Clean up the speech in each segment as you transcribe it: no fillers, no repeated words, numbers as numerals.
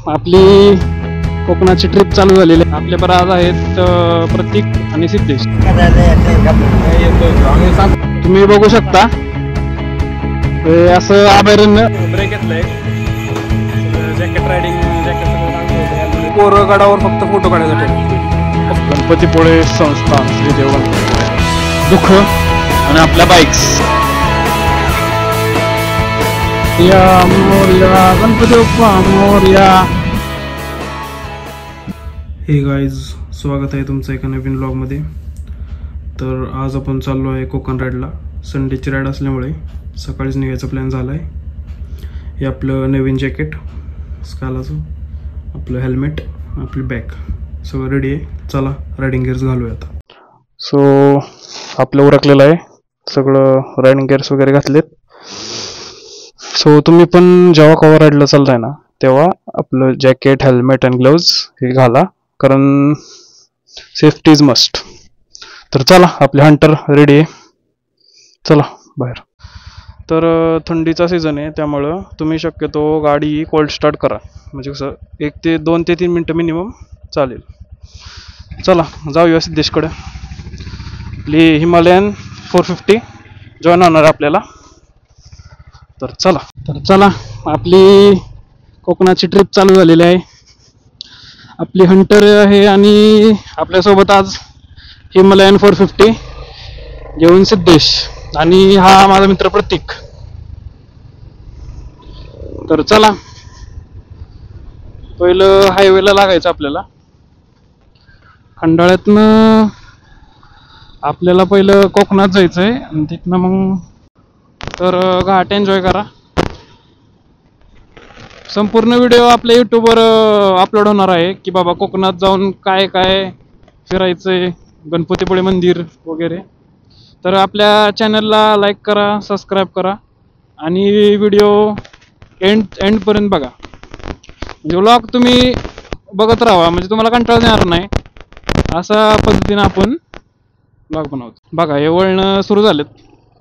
आपली कोकणाची ट्रिप चालू झालेली आहे. आपल्या बरोबर आज आहेत प्रतीक आणि सिद्धेश. तुम्ही बघू शकता हे असं अभयारण्य. ब्रेक घेतलंय, जॅकेट रायडिंग जॅकेट कोरगडावर फक्त फोटो काढायसाठी. गणपतीपुळे संस्थान श्री देवन दुःख आणि आपल्या बाईक्स. या मोरया गणपती बाप्पा मोरया. हे गाईज, स्वागत आहे तुमचं एका नवीन ब्लॉगमध्ये. तर आज आपण चाललो आहे कोकण राईडला. संडेची राईड असल्यामुळे सकाळीच निघायचा प्लॅन झाला आहे. हे आपलं नवीन जॅकेट स्कालाचं, आपलं हेल्मेट, आपली बॅग सगळं रेडी आहे. चला रायडिंग गिअर्स घालूया आता. सो आपलं उरकलेलं आहे सगळं, रायडिंग गिअर्स वगैरे घातलेत. सो तुम्ही पण जेव्हा कव्हर राईडला चालताय ना तेव्हा आपलं जॅकेट, हेल्मेट अँड ग्लोव्ज हे घाला, कारण सेफ्टी इज मस्ट. तर चला, आपले हंटर रेडी आहे, चला बाहेर. तर थंडीचा सीझन आहे त्यामुळं तुम्ही शक्यतो गाडी कोल्ड स्टार्ट करा, म्हणजे कसं 2 ते 3 मिनटं मिनिमम चालेल. चला जाऊया सिद्धेशकडे. आपली हिमालयन 450 जॉईन होणार आपल्याला. तर चला आपली कोकणाची ट्रिप चालू झालेली आहे. आपली हंटर आहे आणि आपल्यासोबत आज हिमालयन 450 घेऊन सिद्धेश आणि हा माझा मित्र प्रतीक. तर चला, पहिलं हायवेला लागायचं आपल्याला. खंडाळ्यातनं आपल्याला पहिलं कोकणात जायचंय आणि तिथनं मग तर घाट एन्जॉय करा. संपूर्ण व्हिडिओ आपल्या यूट्यूबवर अपलोड होणार आहे की बाबा कोकणात जाऊन काय काय फिरायचंय, गणपतीपुळे मंदिर वगैरे. तर आपल्या चॅनलला लाईक करा, सबस्क्राईब करा आणि व्हिडिओ एंडपर्यंत बघा. म्हणजे व्लॉग तुम्ही बघत राहा, म्हणजे तुम्हाला कंटाळा येणार नाही. अशा पद्धतीने आपण व्लॉग बनवतो. बघा हे वळणं सुरू झालेत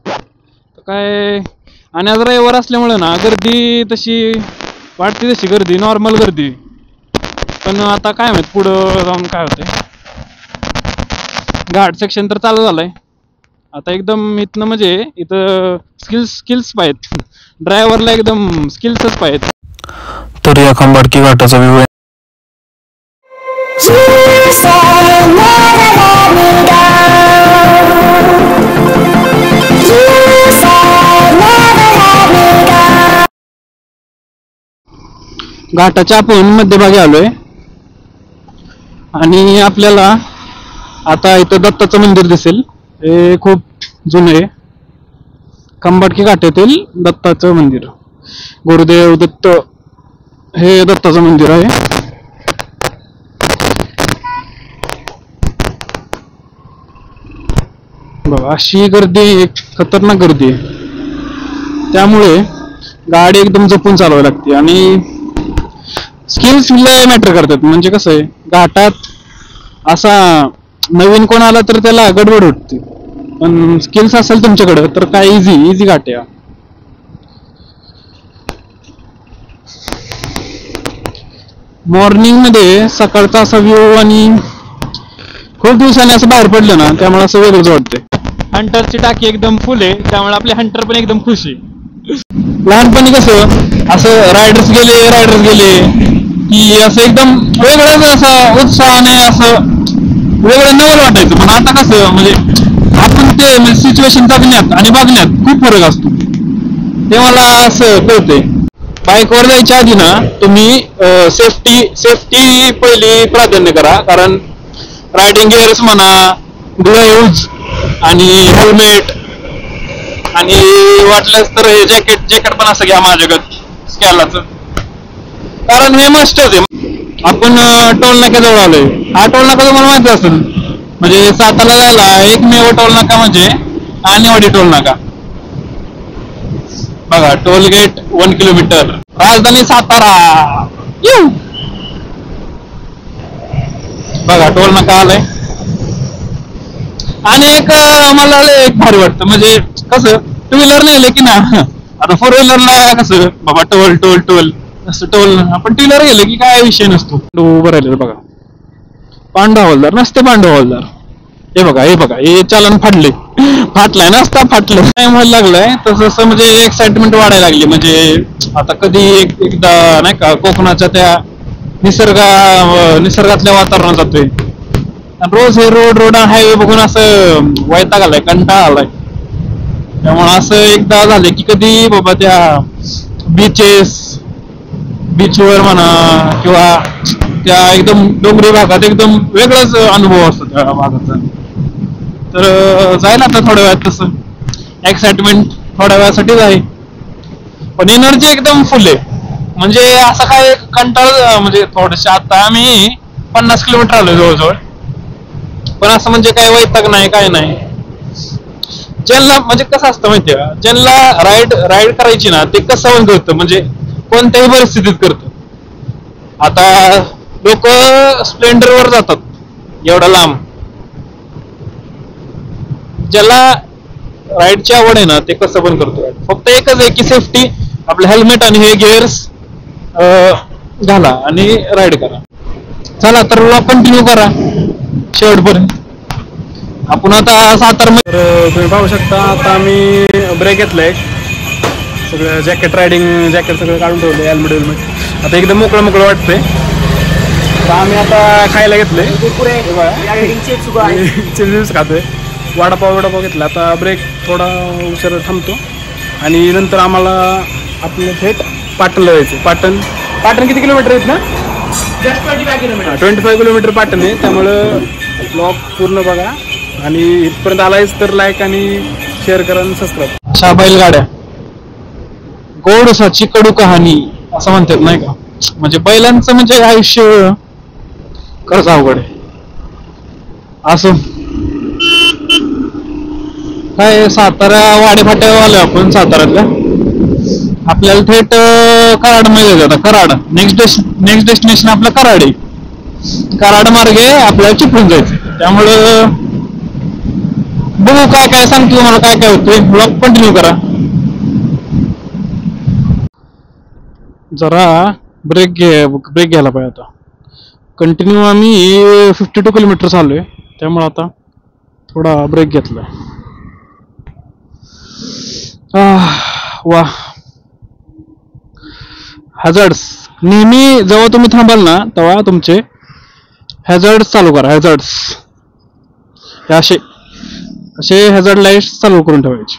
तर काय. आणि आज रविवार असल्यामुळे ना गर्दी तशी वाटते, तशी गर्दी नॉर्मल गर्दी. पण आता काय माहित पुढं जाऊन काय होते. घाट सेक्शन तर चालू झालंय आता एकदम. इथनं म्हणजे इथं स्किल्स पाहिजेत ड्रायव्हरला, एकदम स्किल्सच पाहिजेत. तर या खंबाटकी घाटाचा व्ह्यू आहे. घाटाच्या आपण मध्यभागी आलोय आणि आपल्याला आता इथं दत्ताचं मंदिर दिसेल. हे खूप जुनं आहे, खंबाटकी घाटातील दत्ताचं मंदिर. गुरुदेव दत्त हे दत्ताचं मंदिर आहे. बघा अशी गर्दी, खतरनाक गर्दी आहे. त्यामुळे गाडी एकदम जपून चालवावी लागते आणि स्किल्स लय मॅटर करतात. म्हणजे कसं आहे, घाटात असा नवीन कोण आला तर त्याला गडबड होते, पण स्किल्स असेल तुमच्याकडे तर काय इझी घाट आहे. मॉर्निंग मध्ये सकाळचा असा व्ह्यू आणि खूप दिवसांनी असं बाहेर पडलं ना त्यामुळे असं वेगळंच वाटतंय. हंटरची टाकी एकदम फुल आहे त्यामुळे आपले हंटर पण एकदम खुश आहे. लहानपणी कसं असं रायडर्स गेले की असं एकदम वेगळंच असं उत्साहाने असं वेगळं नवल वाटायचं. पण आता कसं म्हणजे आपण ते सिच्युएशन जगण्यात आणि बघण्यात खूप फरक असतो. ते मला असं कळतंय. बाईकवर जायच्या आधी ना तुम्ही सेफ्टी पहिली प्राधान्य करा, कारण रायडिंग गिअर्स म्हणा, ग्लोव्ज आणि हेल्मेट आणि वाटल्यास तर हे जॅकेट पण असं घ्या माझ्याकडे स्कॅलाचं, कारण हे मस्टच आहे. आपण टोल नाक्याजवळ आलोय. हा टोल नाका तुम्हाला माहिती असेल, म्हणजे सातारा जायला एकमेव टोल नाका म्हणजे आणेवाडी टोल नाका. बघा टोल गेट 1 किलोमीटर, राजधानी सातारा. बघा टोल नाका आलाय. आणि मला एक भारी वाटतं, म्हणजे कसं टू व्हीलर नेले की ना, आता 4 व्हीलरला कसं बाबा टोल असं टोल आपण टीलर गेलं की काय विषय नसतो. उभं राहिलेलं बघा, पांडू हवालदार नसते, पांडू हवालदार. हे बघा हे चालन फाटलाय नसता फाटलं टाइम व्हायला लागलाय तसं म्हणजे एक्साइटमेंट वाढायला लागली. म्हणजे आता कधी एकदा नाही का कोकणाच्या त्या निसर्गातल्या वातावरणात जातोय. रोज हे रोड हायवे बघून असं वैताग आलाय, कंटाळा आलाय. त्यामुळे असं एकदा झालं की कधी बाबा त्या बीचवर म्हणा किंवा त्या एकदम डोंगरी भागात एकदम वेगळाच अनुभव असतो त्या भागाचा. तर जायला आता थोड्या वेळात तसं एक्साइटमेंट थोड्या वेळासाठीच आहे, पण एनर्जी एकदम फुल आहे. म्हणजे असं काय कंटाळ म्हणजे थोडस आता आम्ही 50 किलोमीटर आलोय जवळजवळ, पण असं म्हणजे काय वैताग नाही काय नाही. ज्यांना म्हणजे कसं असतं माहितीये का, ज्यांना राईड करायची ना ते कसं करतं म्हणजे कोणत्याही परिस्थितीत करतं. आता लोक स्प्लेंडरवर जातात एवढा लांब. ज्याला राईडची आवड आहे ना ते कसं पण करतो. फक्त एकच आहे की सेफ्टी, आपलं हेल्मेट आणि हे गिअर्स घाला आणि राईड करा. चला तर कंटिन्यू करा शेवटपर्यंत. आपण आता सातारमध्ये तुम्ही पाहू शकता आता आम्ही ब्रेक घेतलाय, सगळं जॅकेट सगळं काढून ठेवलं, हेल्मेट आता एकदम मोकळं वाटतंय. तर आम्ही आता खायला घेतलंय, चिप्स खातोय, वडापाव घेतला. आता ब्रेक थोडा उशीर थांबतो आणि नंतर आम्हाला आपलं थेट पाटणला जायचं. पाटण किती किलोमीटर आहेत ना? 25 किलोमीटर पाटण आहे. त्यामुळं ब्लॉग पूर्ण बघा आणि इथपर्यंत आलायच तर लाईक आणि शेअर करा आणि सबस्क्राईब. अशा बैलगाड्या गोडसाची कडू कहाणी असं म्हणतात नाही का. म्हणजे बैलांचं म्हणजे आयुष्य खरंच अवघड आहे. असं काय सातारा वाडेफाट्या आलो आपण साताऱ्यातल्या. आपल्याला थेट कराड मध्ये जातं. कराड नेक्स्ट डेस्टिनेशन आपलं कराड आहे. कराड मार्गे आपल्याला चिपळूण जायचं. त्यामुळं बघू काय सांगतो तुम्हाला काय होतंय. ब्लॉग कंटिन्यू करा. जरा ब्रेक घ्यायला पाहिजे आता. कंटिन्यू आम्ही 52 किलोमीटर चाललोय, त्यामुळे आता थोडा ब्रेक घेतलाय. वा हॅझर्ड्स नेहमी जेव्हा तुम्ही थांबाल ना तेव्हा तुमचे हॅझर्ड्स चालू करा. असे हॅझर्ड लाईट्स चालू करून ठेवायचे.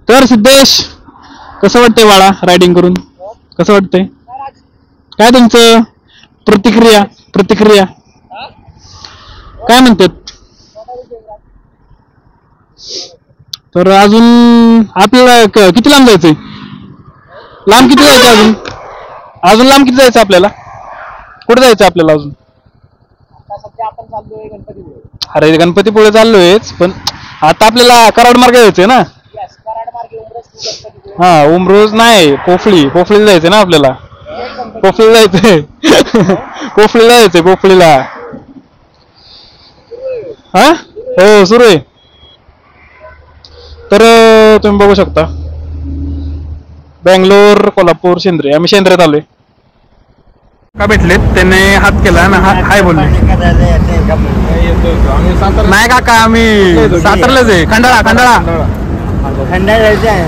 तर सिद्धेश कसं वाटतंय बाळा रायडिंग करून? कसं वाटतंय? काय तुमचं प्रतिक्रिया काय म्हणतात? तर अजून आपल्याला किती लांब जायचंय? लांब किती जायचं अजून लांब किती जायचं आपल्याला? कुठे जायचं आपल्याला अजून? अरे गणपतीपुळे चाललोयच, पण आता आपल्याला कराड मार्गे जायचंय ना. हा उमरोज नाही, पोफळीला जायचंय ना आपल्याला. पोफळीला जायचंय पोफळीला. हा हो सुरू आहे. तर तुम्ही बघू शकता बेंगलोर, कोल्हापूर, शेंद्रे. आम्ही शेंद्र्यात आलोय. का भेटलेत त्याने हात केला ना, हाय बोलले. नाही काका आम्ही सातारलाच आहे. खंडाळा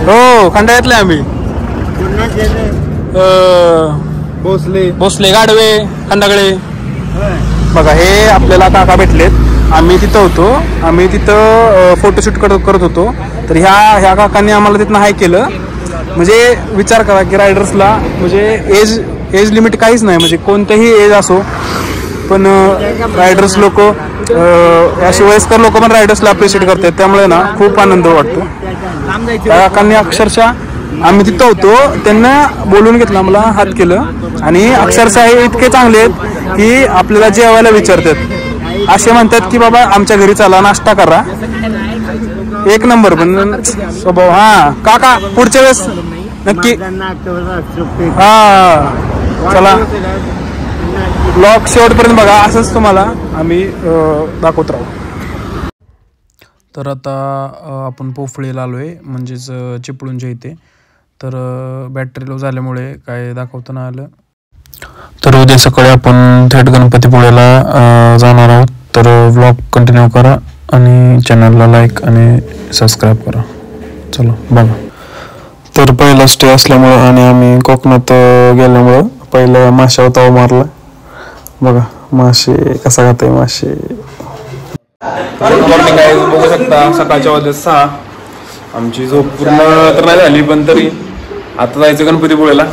हो खंडाळ्यातले आम्ही. भोसले गाडवे खंडागळे. बघा हे आपल्याला काका भेटलेत. आम्ही तिथं होतो, आम्ही तिथं फोटोशूट करत होतो. तर ह्या काकांनी आम्हाला तिथनं हाय केलं. म्हणजे विचार करा की रायडर्सला म्हणजे एज लिमिट काहीच नाही. म्हणजे कोणतेही एज असो, पण रायडर्स लोक असे वयस्कर लोक पण रायडर्सला अप्रिशिएट करतात. त्यामुळे ना खूप आनंद वाटतो. त्या काकांनी अक्षरशः आम्ही तिथं होतो त्यांना बोलून घेतलं, आम्हाला हात केलं. आणि अक्षरशः हे इतके चांगले आहेत की आपल्याला जेवायला विचारतात. असे म्हणतात की बाबा आमच्या घरी चला नाश्ता करा. एक नंबर पण स्वभाव. हा काका पुढच्या वेळेस नक्की. हा चला ब्लॉग शेवटपर्यंत बघा, असंच तुम्हाला आम्ही दाखवत राहू. तर आता आपण पोफळीला आलोय, म्हणजेच चिपळूणच्या इथे. तर बॅटरी लो झाल्यामुळे काय दाखवता नाही आलं. तर उद्या सकाळी आपण थेट गणपतीपुळ्याला जाणार आहोत. तर व्लॉग कंटिन्यू करा आणि चॅनलला लाईक आणि सबस्क्राईब करा. चला बघा. तर पहिला स्टे असल्यामुळं आणि आम्ही कोकणात गेल्यामुळं पहिलं माशावर ताव मारला. बघा मासे कसा खाताय मासे. मॉर्निंग आहे, बघू शकता सकाळच्या वाजले 6. आमची झोप पूर्ण तर नाही झाली पण तरी आता जायचं गणपतीपुळ्याला.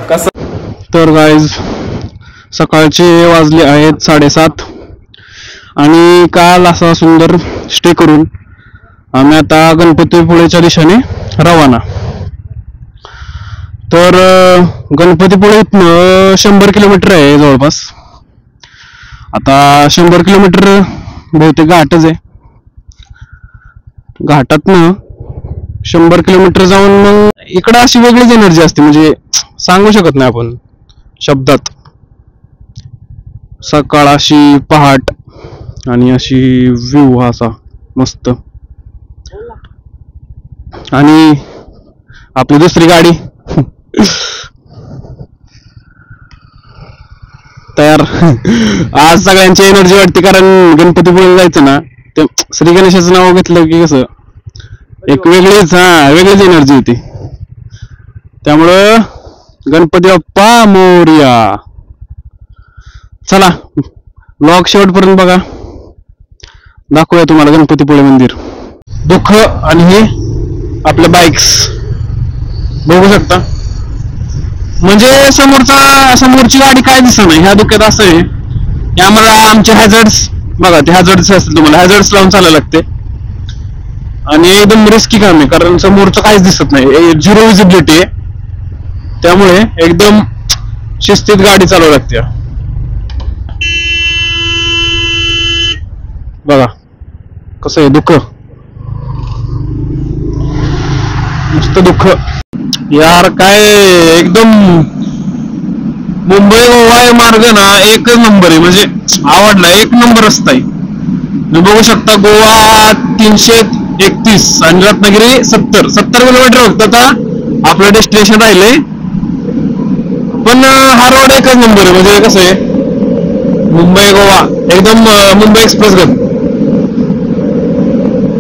कसं तर गाईज सकाळचे वाजले आहेत 7:30 आणि काल असा सुंदर स्टे करून आम्ही आता गणपतीपुळेच्या दिशेने रवाना. तर गणपतीपुळे इथनं 100 किलोमीटर आहे जवळपास. आता 100 किलोमीटर बहुतेक घाटच आहे. घाटातनं 100 किलोमीटर जाऊन मग इकडं अशी वेगळीच एनर्जी असते, म्हणजे सांगू शकत नाही आपण शब्दात. सकाळ अशी पहाट आणि अशी व्ह्यू असा मस्त. आणि आपली दुसरी गाडी तयार. आज सगळ्यांची एनर्जी वाटते कारण गणपतीपुळे जायचं ना, ते श्री गणेशाचं नाव घेतलं की कसं एक वेगळीच एनर्जी होती. त्यामुळं गणपती बाप्पा मोरया. चला ब्लॉग शेवटपर्यंत बघा, दाखवूया तुम्हाला गणपतीपुळे मंदिर. दुःख आणि हे आपल्या बाईक्स बघू शकता. म्हणजे समोरची गाडी काय दिसत नाही ह्या दुःखात. असं आहे की आम्हाला आमचे हॅझर्ड्स बघा, ते हॅझर्ड्स असतील तुम्हाला हॅझर्ड्स लावून चालायला लागते आणि एकदम रिस्की काम आहे कारण समोरचं काहीच दिसत नाही, 0 विजिबिलिटी आहे. त्यामुळे एकदम शिस्तीत गाडी चालवावी लागते. बघा कसं आहे दुःख, नुसतं दुःख यार. काय एकदम मुंबई गोवा मार्ग ना एकच नंबर आहे, म्हणजे आवडला, 1 नंबर रस्ता आहे. तुम्ही बघू शकता गोवा 331 आणि रत्नागिरी 70 किलोमीटर फक्त आता आपलं डेस्टिनेशन राहिलंय. पण हा रोड एकच नंबर आहे, म्हणजे कसं आहे मुंबई गोवा एकदम मुंबई एक्सप्रेस गत.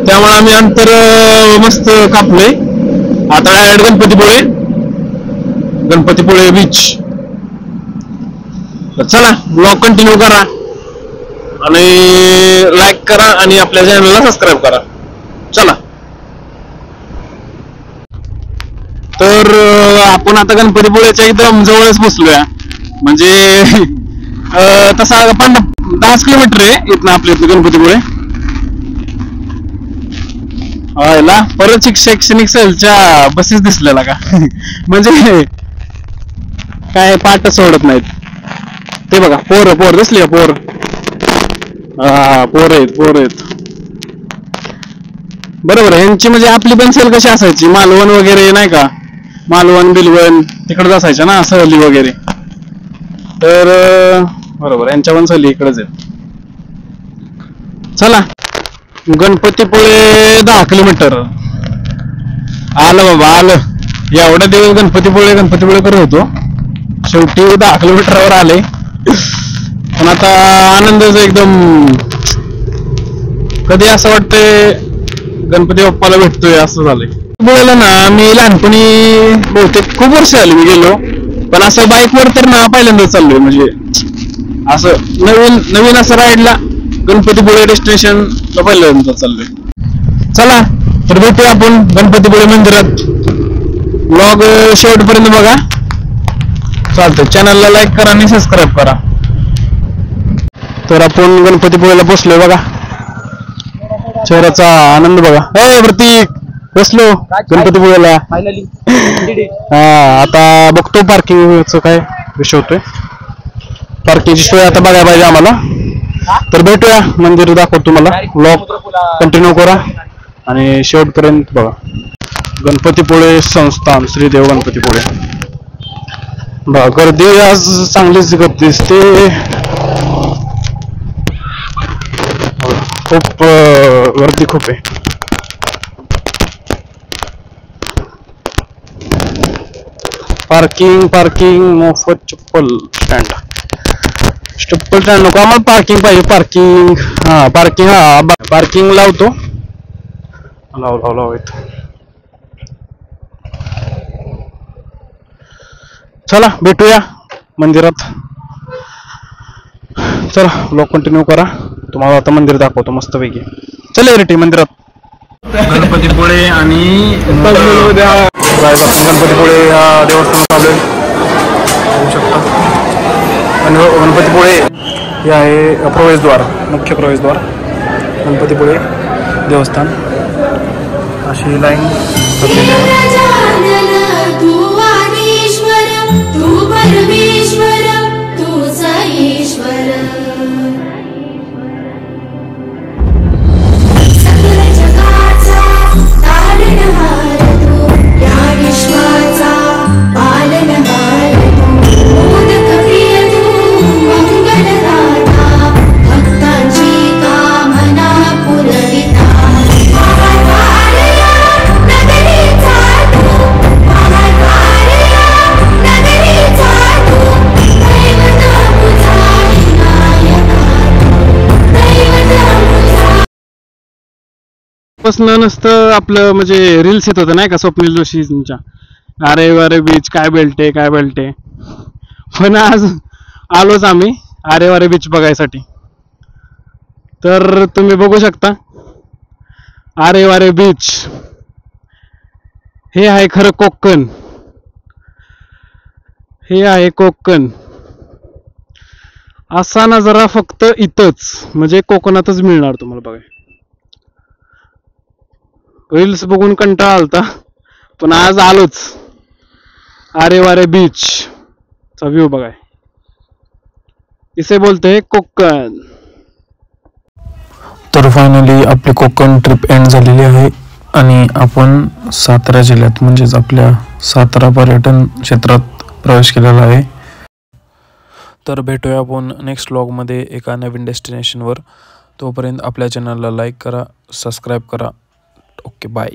त्यामुळे आम्ही अंतर मस्त कापलंय. आता डायरेक्ट गणपतीपुळे बीच. चला ब्लॉग कंटिन्यू करा आणि लाईक करा आणि आपल्या चॅनलला सबस्क्राईब करा. चला. तर आपण आता गणपतीपुळेच्या एकदम जवळच बसलोया. म्हणजे तसा 10 किलोमीटर आहे इथनं आपल्या इथलं गणपतीपुळे. परत शैक्षणिक सहलच्या बसेस दिसलेला का म्हणजे काय पाठच सोडत नाहीत. ते बघा पोर दिसली का पोर आहेत. बरोबर आहे. यांची म्हणजे आपली पण सहल कशी असायची, मालवण वगैरे नाही का, मालवण बिलवण तिकडच असायच्या ना सहली वगैरे. तर बरोबर यांच्या पण सहली इकडेच आहेत. चला गणपतीपुळे 10 किलोमीटर आलं बाबा, आलं. एवढ्या दिवस गणपतीपुळे करत होतो, शेवटी 10 किलोमीटरवर आले. पण आता आनंदच एकदम. कधी असं वाटतंय गणपती बाप्पाला भेटतोय असं झालंय. बोलायला ना मी लहानपणी बहुतेक खूप वर्ष झाली मी गेलो, पण असं बाईकवर तर ना पहिल्यांदाच चाललोय. म्हणजे असं नवीन असं राईडला गणपतीपुळे डेस्टिनेशन पहिल्यांदा चाललोय. चला तर भेटूया आपण गणपतीपुळे मंदिरात. ब्लॉग शेवटपर्यंत बघा. चालतंय, चॅनलला लाईक करा आणि सबस्क्राईब करा. तर आपण गणपतीपुळेला पोचलोय बघा. शहराचा आनंद बघा. प्रतीक बसलो गणपतीपुळेला. आता बघतो पार्किंगचं काय विषय होतोय. पार्किंगची सोय आता बघायला पाहिजे आम्हाला. तर भेटूया, मंदिर दाखवतो तुम्हाला. ब्लॉग कंटिन्यू करा आणि शेवटपर्यंत बघा. गणपतीपुळे संस्थान श्रीदेव गणपतीपुळे. गर्दी आज चांगलीच गर्दी दिसते. खूप गर्दी खूप आहे. पार्किंग मोफत चप्पल स्टँड नको आम्हाला पार्किंग पाहिजे. पार्किंग लावतो. लाव इथं. चला भेटूया मंदिरात. चला ब्लॉग कंटिन्यू करा. तुम्हाला आता मंदिर दाखवतो मस्तपैकी. चला रेटी मंदिरात. गणपतीपुळे आणि गणपतीपुळे हा देवस्थान चालू होऊ शकता. आणि गणपतीपुळे हे आहे प्रवेशद्वार, मुख्य प्रवेशद्वार गणपतीपुळे देवस्थान. अशी लाईन नसतं आपलं म्हणजे रील्स येत होतं नाही का स्वप्नील जोशींच्या. अरे बीच काय बेल्टे. पण आज आलोच आम्ही अरे बीच बघायसाठी. तर तुम्ही बघू शकता अरे बीच. हे आहे खरं कोकण. हे आहे कोकण. असा नजारा फक्त इथंच म्हणजे कोकणातच मिळणार तुम्हाला बघाय. रील्स बघून कंटाळा आलता पण आज आलोच अरे बीच चा व्ह्यू बघाय. इसे बोलते कोकण. तर फायनली आपली कोकण ट्रिप एंड झालेली आहे आणि आपण सातारा जिल्ह्यात म्हणजेच आपल्या सातारा पर्यटन क्षेत्रात प्रवेश केलेला आहे. तर भेटूया आपण नेक्स्ट व्लॉगमध्ये एका नवीन डेस्टिनेशनवर. तोपर्यंत आपल्या चॅनलला लाईक करा, सबस्क्राईब करा. Okay bye.